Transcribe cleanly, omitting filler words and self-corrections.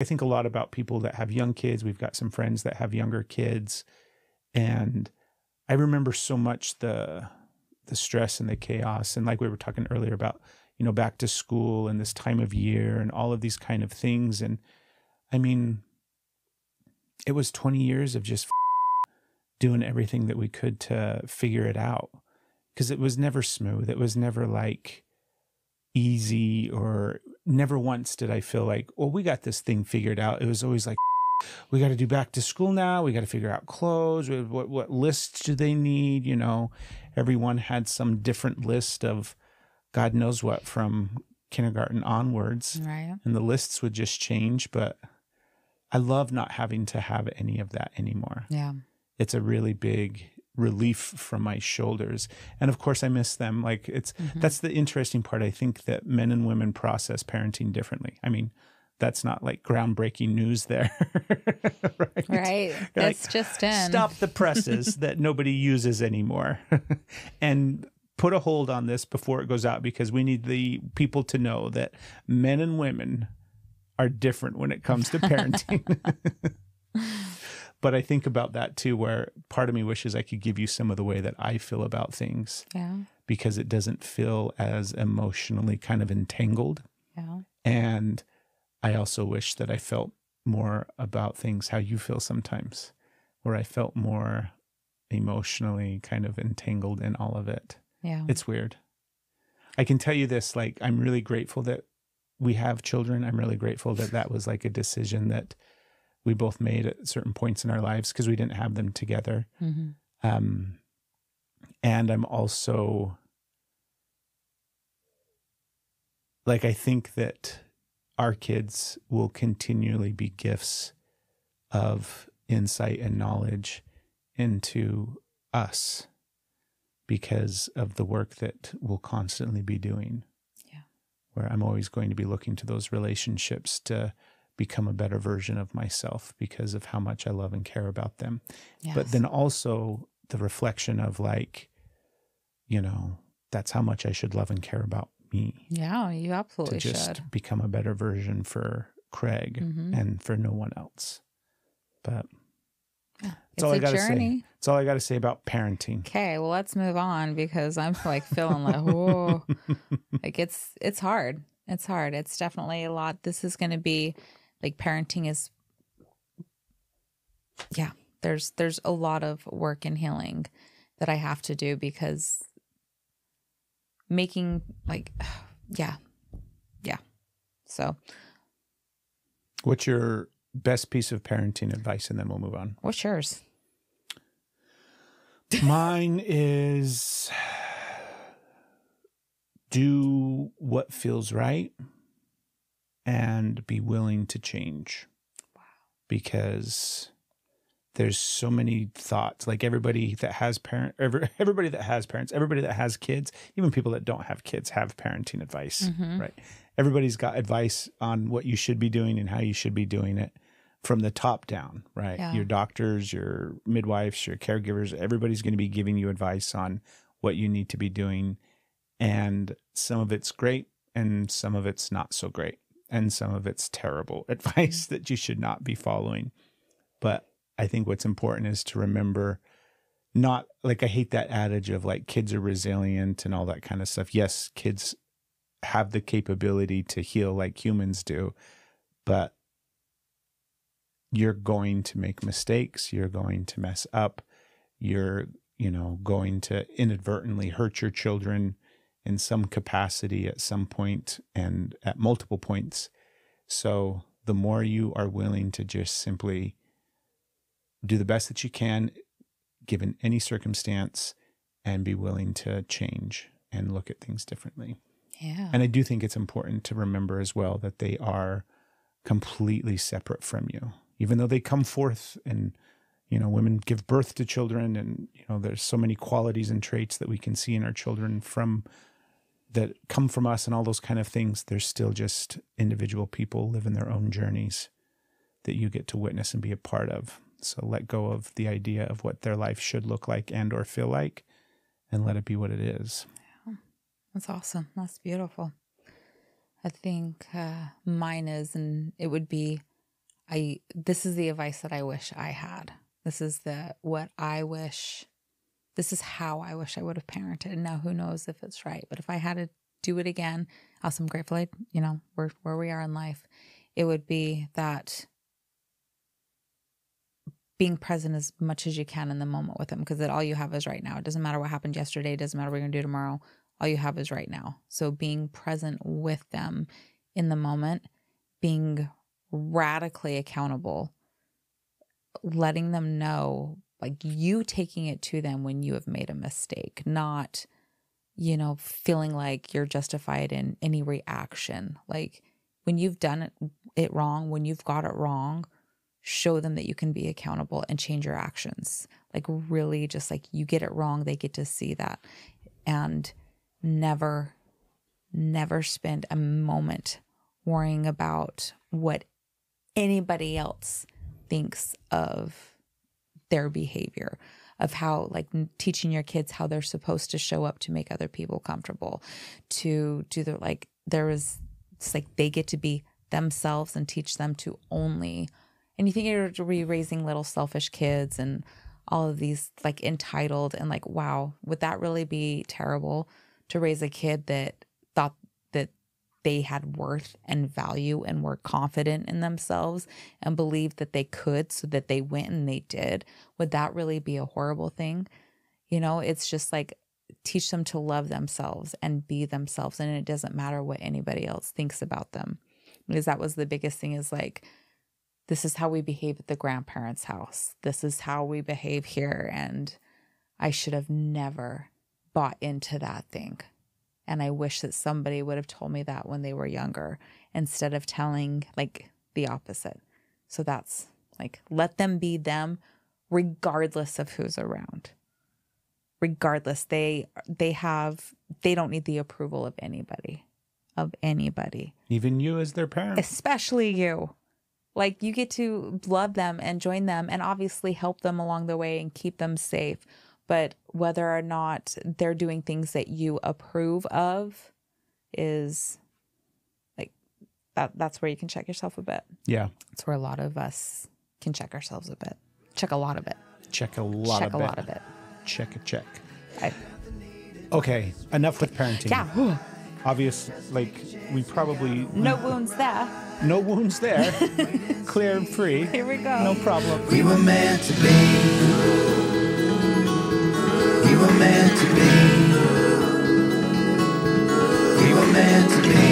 I think a lot about people that have young kids. We've got some friends that have younger kids. And I remember so much the stress and the chaos. And like we were talking earlier about, back to school and this time of year and all of these kind of things. And I mean, it was 20 years of just doing everything that we could to figure it out. Because it was never smooth. It was never like easy, or never once did I feel like, well, we got this thing figured out. It was always like, we got to do back to school now. We got to figure out clothes. What lists do they need? Everyone had some different list of God knows what from kindergarten onwards. Right. And the lists would just change. But I love not having to have any of that anymore. Yeah. It's a really big relief from my shoulders. And of course I miss them. Like that's the interesting part. I think that men and women process parenting differently. I mean, that's not like groundbreaking news there. Right. That's like, just in. Stop the presses that nobody uses anymore and put a hold on this before it goes out, because we need the people to know that men and women are different when it comes to parenting. But I think about that too, where part of me wishes I could give you some of the way that I feel about things. Yeah. Because it doesn't feel as emotionally kind of entangled. Yeah. And I also wish that I felt more about things how you feel sometimes, where I felt more emotionally kind of entangled in all of it. Yeah. It's weird. I can tell you this, like, I'm really grateful that we have children. I'm really grateful that that was like a decision that we both made at certain points in our lives, because we didn't have them together. And I'm also like, I think that our kids will continually be gifts of insight and knowledge into us because of the work that we'll constantly be doing. Yeah. Where I'm always going to be looking to those relationships to become a better version of myself because of how much I love and care about them. Yes. But then also the reflection of like, that's how much I should love and care about me. Yeah, you absolutely to just should become a better version for Craig and for no one else. But that's all I got to say. That's all I got to say about parenting. Okay, well, let's move on, because I'm like feeling like, whoa, like it's hard. It's hard. It's definitely a lot. This is going to be like, parenting is, yeah, there's a lot of work and healing that I have to do, because making like, yeah. So what's your best piece of parenting advice? And then we'll move on. What's yours? Mine is do what feels right and be willing to change. Wow. Because there's so many thoughts, like everybody that has everybody that has kids, even people that don't have kids have parenting advice, right? Everybody's got advice on what you should be doing and how you should be doing it from the top down, right? Yeah. Your doctors, your midwives, your caregivers, everybody's going to be giving you advice on what you need to be doing. And some of it's great and some of it's not so great. And some of it's terrible advice that you should not be following. But I think what's important is to remember, not like, I hate that adage of like kids are resilient and all that kind of stuff. Yes, kids have the capability to heal like humans do, but you're going to make mistakes. You're going to mess up. You're, going to inadvertently hurt your children in some capacity at some point and at multiple points. So the more you are willing to just simply do the best that you can, given any circumstance, and be willing to change and look at things differently. Yeah. And I do think it's important to remember as well that they are completely separate from you, even though they come forth and, women give birth to children, and, there's so many qualities and traits that we can see in our children that come from us and all those kind of things. They're still just individual people living their own journeys that you get to witness and be a part of. So let go of the idea of what their life should look like and or feel like, and let it be what it is. Yeah. That's awesome. That's beautiful. I think mine is, and it would be this is the advice that I wish I had. This is how I wish I would have parented. Now, who knows if it's right, but if I had to do it again, I'm grateful where we are in life. It would be that being present as much as you can in the moment with them, because all you have is right now. It doesn't matter what happened yesterday. It doesn't matter what you're going to do tomorrow. All you have is right now. So being present with them in the moment, being radically accountable, letting them know, like, you taking it to them when you have made a mistake, not, feeling like you're justified in any reaction. Like, when you've done it wrong, when you've got it wrong, show them that you can be accountable and change your actions. Like, really, just like, you get it wrong, they get to see that. And never spend a moment worrying about what anybody else thinks of their behavior, of how, like, teaching your kids how they're supposed to show up to make other people comfortable, to do their, like, it's like they get to be themselves and teach them to only, and you think you're to be raising little selfish kids and all of these, like, entitled, and like, wow, would that really be terrible to raise a kid that thought that they had worth and value and were confident in themselves and believed that they could, so that they went and they did? Would that really be a horrible thing? It's just like, teach them to love themselves and be themselves. And it doesn't matter what anybody else thinks about them, because that was the biggest thing, is like, this is how we behave at the grandparents' house. This is how we behave here. And I should have never bought into that thing. And I wish that somebody would have told me that when they were younger, instead of telling, like, the opposite. So that's, like, let them be them regardless of who's around. Regardless, they don't need the approval of anybody. Even you as their parent. Especially you. Like, you get to love them and join them and obviously help them along the way and keep them safe. But whether or not they're doing things that you approve of is, like, that's where you can check yourself a bit. Yeah. That's where a lot of us can check ourselves a bit. Check a lot of it. Check a lot of it. Check. Okay, enough with parenting. Yeah. Obvious, like, we probably... No wounds there. No wounds there. Clear and free. Here we go. No problem. We were meant to be. We were meant to be. We were meant to be.